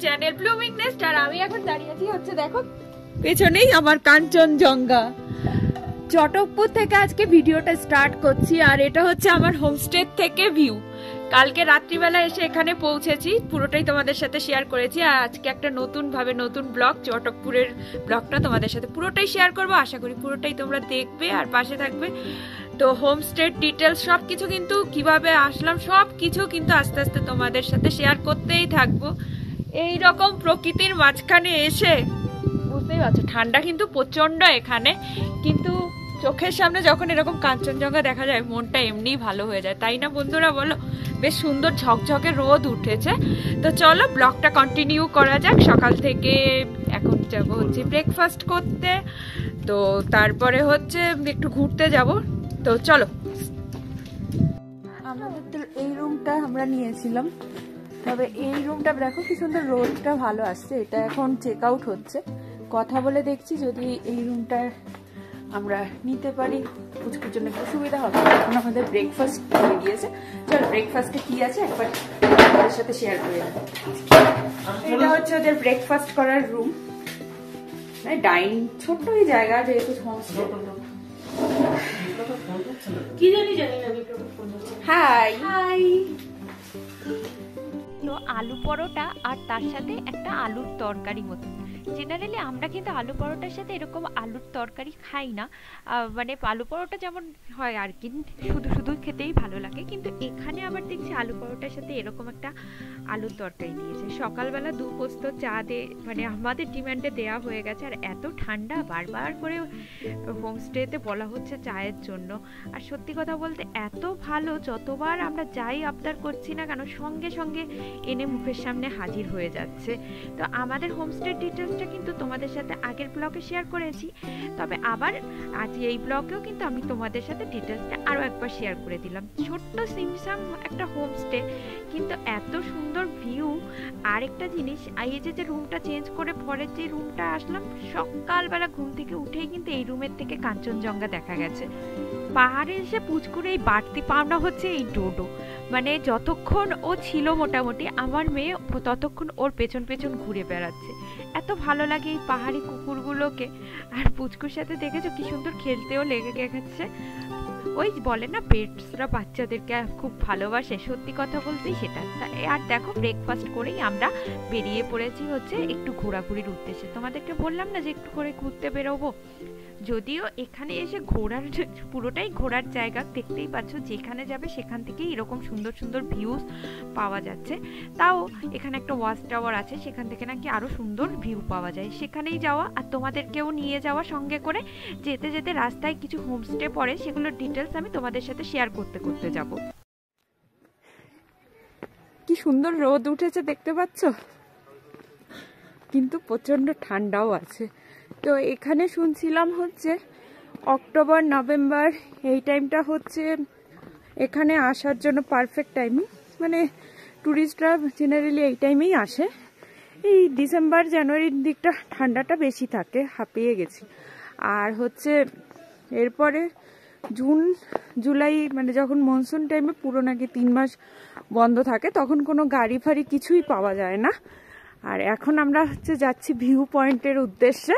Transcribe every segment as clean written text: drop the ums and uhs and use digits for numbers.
Channel blooming nest. আর আমি এখন দাঁড়িয়ে আছি হচ্ছে দেখো পেছনেই আমার কাঞ্চনজঙ্ঘা। চটকপুর থেকে আজকে ভিডিওটা স্টার্ট করছি। আর এটা হচ্ছে আমার হোমস্টে থেকে ভিউ। কালকে রাত্রিবেলা এসে এখানে পৌঁছেছি, পুরোটাই তোমাদের সাথে শেয়ার করেছি। আর আজকে একটা নতুন ব্লগ, চটকপুরের ব্লগটা তোমাদের সাথে পুরোটাই শেয়ার করবো। আশা করি পুরোটাই তোমরা দেখবে আর পাশে থাকবে। তো হোমস্টে ডিটেলস সবকিছু কিন্তু কিভাবে আসলাম সবকিছু কিন্তু আস্তে আস্তে তোমাদের সাথে শেয়ার করতেই থাকবো। এই রকম প্রকৃতির মাঝখানে এসে বুঝতেই পারছো ঠান্ডা কিন্তু প্রচন্ড এখানে, কিন্তু চোখের সামনে যখন এরকম কাঞ্চনজঙ্ঘা দেখা যায় মনটা এমনিই ভালো হয়ে যায়, তাই না বন্ধুরা বলো? বেশ সুন্দর ঝকঝকে রোদ উঠেছে। তো চলো ব্লগটা কন্টিনিউ করা যাক। সকাল থেকে এখন যাবো হচ্ছে ব্রেকফাস্ট করতে, তো তারপরে হচ্ছে একটু ঘুরতে যাব। তো চলো। আমাদের তো এই রুমটা আমরা নিয়েছিলাম, তবে এই রুমটা দেখো কি সুন্দর রোদটা ভালো আসছে। এটা এখন চেক আউট হচ্ছে, কথা বলে দেখছি যদি এই রুমটা আমরা নিতে পারি কুচকুর জন্য একটু সুবিধা হবে। এখন আমাদের ব্রেকফাস্ট হয়ে গিয়েছে। চল ব্রেকফাস্টে কি আছে একবার তোমাদের সাথে শেয়ার করে দেবো। এটা হচ্ছে ওদের ব্রেকফাস্ট করার রুম, ডাইনিং, ছোট্ট এই জায়গা যেহেতু হোমস্টে। কি জানি না হাই হাই। তো আলু পরোটা আর তার সাথে একটা আলুর তরকারি মতো। জেনারেলি আমরা কিন্তু আলু পরোটার সাথে এরকম আলুর তরকারি খাই না, মানে আলু পরোটা যেমন হয় আর কি, শুধু শুধু খেতেই ভালো লাগে। কিন্তু এখানে আবার দেখছি আলু পরোটার সাথে এরকম একটা আলুর তরকারি দিয়েছে। সকালবেলা দু পোস্ত চা দিয়ে মানে আমাদের ডিমান্ডে দেওয়া হয়ে গেছে। আর এত ঠান্ডা, বারবার করে হোমস্টেতে বলা হচ্ছে চায়ের জন্য। আর সত্যি কথা বলতে এত ভালো, যতবার আমরা যাই আবদার করছি না কেন সঙ্গে সঙ্গে এনে মুখের সামনে হাজির হয়ে যাচ্ছে। তো আমাদের হোমস্টে ডিটেলসটা কিন্তু তোমাদের সাথে আগের ব্লগে শেয়ার করেছি, তবে আবার আজ এই ব্লগেও কিন্তু আমি তোমাদের সাথে ডিটেলসটা আরও একবার শেয়ার করে দিলাম। ছোট্ট সিমসাম একটা হোমস্টে, কিন্তু এত সুন্দর ভিউ। আরেকটা জিনিস, এই যে রুমটা চেঞ্জ করে পরের যে রুমটা আসলাম, সকালবেলা ঘুম থেকে উঠেই কিন্তু এই রুমের থেকে কাঞ্চনজঙ্ঘা দেখা গেছে। পাহাড়ে এসে পুচকুরে এই বাড়তি পাওনা হচ্ছে এই ডোডো, মানে যতক্ষণ ও ছিল মোটামুটি আমার মেয়ে ততক্ষণ ওর পেছন পেছন ঘুরে বেড়াচ্ছে। এত ভালো লাগে এই পাহাড়ি কুকুরগুলোকে। আর পুচকুর সাথে দেখেছো কি সুন্দর খেলতেও লেগে গেছে। ওই বলে না পেটসরা বাচ্চাদেরকে খুব ভালোবাসে, সত্যি কথা বলতেই সেটা। আর দেখো ব্রেকফাস্ট করেই আমরা বেরিয়ে পড়েছি হচ্ছে একটু ঘোরাঘুরির উদ্দেশ্যে। তোমাদেরকে বললাম না যে একটু করে ঘুরতে বেরোবো। যদিও এখানে এসে ঘোরার পুরোটাই ঘোরার জায়গা, দেখতেই পাচ্ছ যেখানে যাবে সেখান থেকেই এরকম সুন্দর সুন্দর ভিউজ পাওয়া যাচ্ছে। তাও এখানে একটা ওয়াচ টাওয়ার আছে, সেখান থেকে নাকি আরও সুন্দর ভিউ পাওয়া যায়, সেখানেই যাওয়া আর তোমাদেরকেও নিয়ে যাওয়া সঙ্গে করে। যেতে যেতে রাস্তায় কিছু হোমস্টে পড়ে, সেগুলোর ডিটেলস আমি তোমাদের সাথে শেয়ার করতে করতে যাব। কি সুন্দর রোদ উঠেছে দেখতে পাচ্ছ, কিন্তু প্রচন্ড ঠান্ডাও আছে। তো এখানে শুনছিলাম হচ্ছে অক্টোবর নভেম্বর এই টাইমটা হচ্ছে এখানে আসার জন্য পারফেক্ট টাইমিং, মানে ট্যুরিস্টরা জেনারেলি এই টাইমেই আসে। এই ডিসেম্বর জানুয়ারির দিকটা ঠান্ডাটা বেশি থাকে, হাঁপিয়ে গেছি। আর হচ্ছে এরপরে জুন জুলাই মানে যখন মনসুন টাইমে পুরো নাকি 3 মাস বন্ধ থাকে, তখন কোনো গাড়ি ফাড়ি কিছুই পাওয়া যায় না। আর এখন আমরা হচ্ছে যাচ্ছি ভিউ পয়েন্টের উদ্দেশ্যে,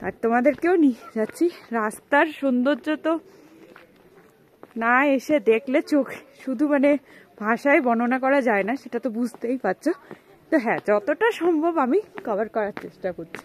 আর তোমাদেরকেও নিয়ে যাচ্ছি। রাস্তার সৌন্দর্য তো না এসে দেখলে চোখ শুধু মানে ভাষায় বর্ণনা করা যায় না, সেটা তো বুঝতেই পারছো। তো হ্যাঁ, যতটা সম্ভব আমি কভার করার চেষ্টা করছি।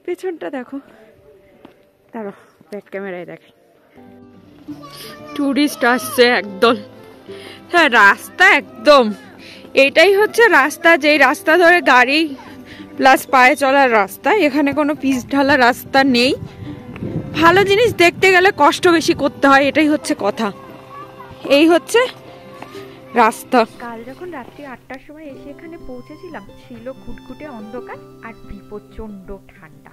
পেছনটা দেখো, দাঁড়ো ব্যাক ক্যামেরায় দেখাই। টুরিস্ট আসছে একদল। হ্যাঁ, রাস্তা একদম এটাই হচ্ছে রাস্তা, যেই রাস্তা ধরে গাড়ি প্লাস পায়ে চলার রাস্তা। এখানে কোনো পিচ ঢালা রাস্তা নেই। ভালো জিনিস দেখতে গেলে কষ্ট বেশি করতে হয়, এটাই হচ্ছে কথা। এই হচ্ছে রাস্তা। কাল যখন রাত্রি 8টার সময় এসে এখানে পৌঁছেছিলাম, ছিল ঘুটঘুটে অন্ধকার আর প্রচন্ড ঠান্ডা।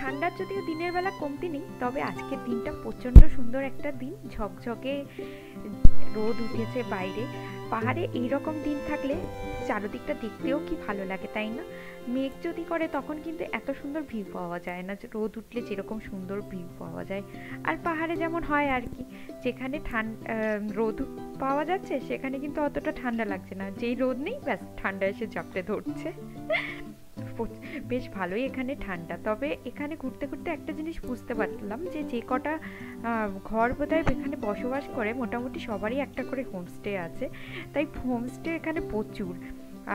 ঠান্ডার যদিও দিনের বেলা কমতি নেই, তবে আজকের দিনটা প্রচণ্ড সুন্দর একটা দিন, ঝকঝকে রোদ উঠেছে বাইরে। পাহাড়ে এইরকম দিন থাকলে চারদিকটা দেখতেও কি ভালো লাগে, তাই না? মেঘ যদি করে তখন কিন্তু এত সুন্দর ভিউ পাওয়া যায় না, রোদ উঠলে যেরকম সুন্দর ভিউ পাওয়া যায়। আর পাহাড়ে যেমন হয় আর কি, যেখানে রোদ পাওয়া যাচ্ছে সেখানে কিন্তু অতটা ঠান্ডা লাগছে না, যেই রোদ নেই ব্যাস ঠান্ডা এসে চাপড়ে ধরছে। বেশ ভালোই এখানে ঠান্ডা। তবে এখানে ঘুরতে ঘুরতে একটা জিনিস বুঝতে পারলাম যে কটা ঘর বোধহয় এখানে বসবাস করে মোটামুটি সবারই একটা করে হোমস্টে আছে, তাই হোমস্টে এখানে প্রচুর।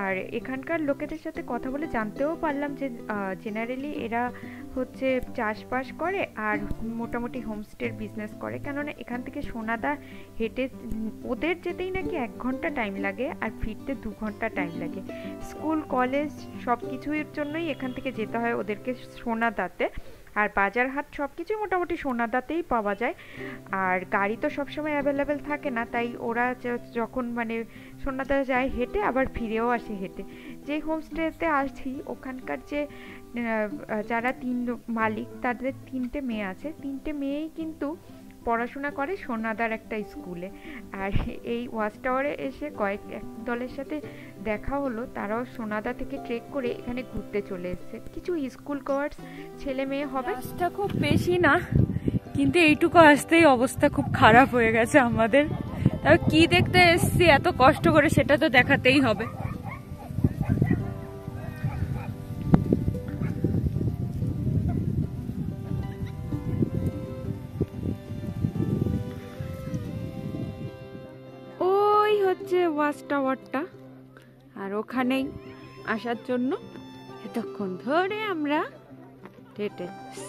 আর এখানকার লোকেদের সাথে কথা বলে জানতেও পারলাম যে জেনারেলি এরা হচ্ছে চাষবাস করে আর মোটামুটি হোমস্টের বিজনেস করে, কেননা এখান থেকে সোনাদা হেঁটে ওদের যেতেই নাকি 1 ঘন্টা টাইম লাগে আর ফিরতে 2 ঘন্টা টাইম লাগে। স্কুল কলেজ সব কিছুর জন্যই এখান থেকে যেতে হয় ওদেরকে সোনাদাতে, আর বাজার হাট সব কিছুই মোটামুটি সোনাদাতেই পাওয়া যায়। আর গাড়ি তো সবসময় অ্যাভেলেবেল থাকে না, তাই ওরা যখন মানে সোনাদা যায় হেঁটে আবার ফিরেও আসে হেঁটে। যে হোমস্টেতে আসছি ওখানকার যে যারা 3 মালিক তাদের 3টে মেয়ে আছে, 3টে মেয়েই কিন্তু পড়াশোনা করে সোনাদার একটা স্কুলে। আর এই ওয়াচ টাওয়ারে এসে এক দলের সাথে দেখা হলো, তারাও সোনাদা থেকে ট্রেক করে এখানে ঘুরতে চলে এসেছে। কিছু স্কুল গোয়ার্স ছেলে মেয়ে হবে। রাস্তা খুব বেশি না, কিন্তু এইটুকু আসতেই অবস্থা খুব খারাপ হয়ে গেছে আমাদের। তবে কি দেখতে এসছি এত কষ্ট করে সেটা তো দেখাতেই হবে। ওই হচ্ছে ওয়াচ টাওয়ারটা, আর ওখানেই আসার জন্য এতক্ষণ ধরে আমরা হেঁটে এসেছি।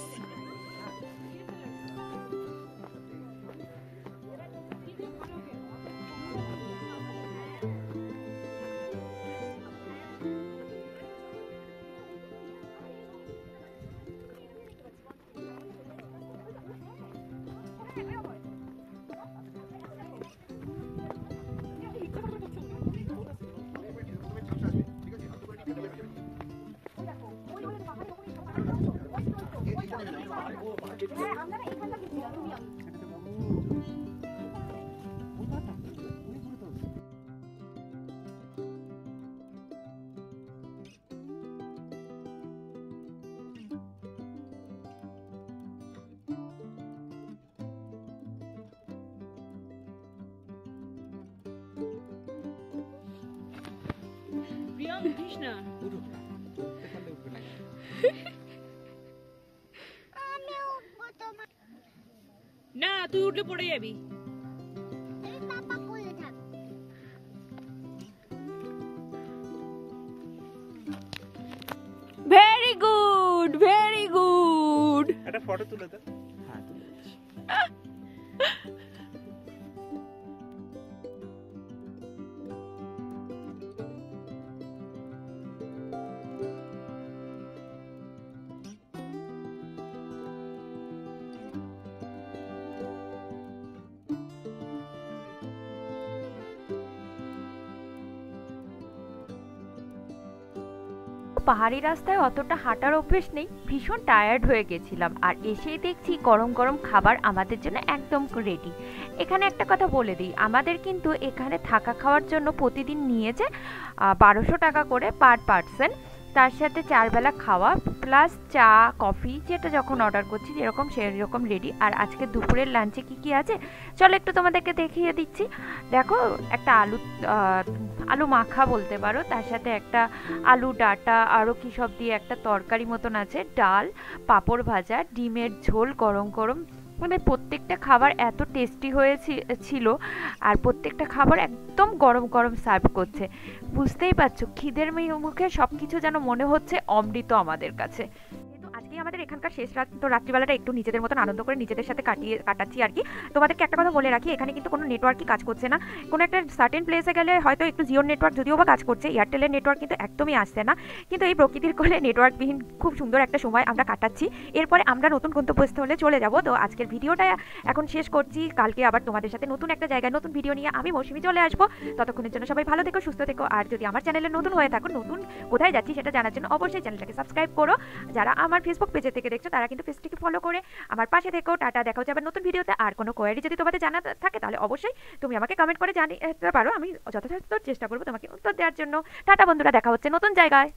না তুই উঠলে পড়ে যাবি। Very good, very good. একটা ফটো তুলে দে। হ্যাঁ তুলে দিচ্ছি। পাহাড়ি রাস্তায় অতটা হাঁটার অভ্যেস নেই, ভীষণ টায়ার্ড হয়ে গেছিলাম। আর এসেই দেখছি গরম গরম খাবার আমাদের জন্য একদম রেডি। এখানে একটা কথা বলে দিই, আমাদের কিন্তু এখানে থাকা খাওয়ার জন্য প্রতিদিন নিয়েছে 1200 টাকা করে পার পার্সন। তার সাথে 4 বেলা খাওয়া প্লাস চা কফি যেটা যখন অর্ডার করছি যেরকম সেরকম রেডি। আর আজকে দুপুরের লাঞ্চে কি কি আছে চলো একটু তোমাদেরকে দেখিয়ে দিচ্ছি। দেখো একটা আলু মাখা বলতে পারো, তার সাথে একটা আলু ডাঁটা আরও কী সব দিয়ে একটা তরকারি মতন আছে, ডাল, পাঁপড় ভাজা, ডিমের ঝোল গরম গরম। মানে প্রত্যেকটা খাবার এত টেস্টি হয়েছিল আর প্রত্যেকটা খাবার একদম গরম গরম সার্ভ করছে। বুঝতেই পারছো খিদের মুখে সব কিছু যেন মনে হচ্ছে অমৃত আমাদের কাছে। আজকে আমাদের এখানকার শেষ রাত, তো রাত্রিবেলাটা একটু নিজেদের মতন আনন্দ করে নিজেদের সাথে কাটাচ্ছি আর কি। তোমাদেরকে একটা কথা বলে রাখি, এখানে কিন্তু কোনো নেটওয়ার্কই কাজ করছে না। কোনো একটা সার্টেন প্লেসে গেলে হয়তো একটু জিওর নেটওয়ার্ক যদিও বা কাজ করছে, এয়ারটেলের নেটওয়ার্ক কিন্তু একদমই আসছে না। কিন্তু এই প্রকৃতির কোলে নেটওয়ার্কবিহীন খুব সুন্দর একটা সময় আমরা কাটাচ্ছি। এরপরে আমরা নতুন গন্তব্যস্থলে চলে যাব। তো আজকের ভিডিওটা এখন শেষ করছি, কালকে আবার তোমাদের সাথে নতুন একটা জায়গায় নতুন ভিডিও নিয়ে আমি মৌসুমি চলে আসবো। ততক্ষণের জন্য সবাই ভালো থেকো, সুস্থ থেকো। আর যদি আমার চ্যানেলে নতুন হয়ে থাকো, নতুন কোথায় যাচ্ছি সেটা জানার জন্য অবশ্যই চ্যানেলটাকে সাবস্ক্রাইব করো। যারা আমার ফেসবুক পেজে থেকে দেখছো তারা কিন্তু পেজটিকে ফলো করে আমার পাশে থেকো। টাটা, দেখা হচ্ছে আবার নতুন ভিডিওতে। আর কোনো কোয়ারি যদি তোমাদের জানা থাকে তাহলে অবশ্যই তুমি আমাকে কমেন্ট করে জানিয়ে পারো, আমি যথাযথ চেষ্টা করবো তোমাকে উত্তর দেওয়ার জন্য। টাটা বন্ধুরা, দেখা হচ্ছে নতুন জায়গায়।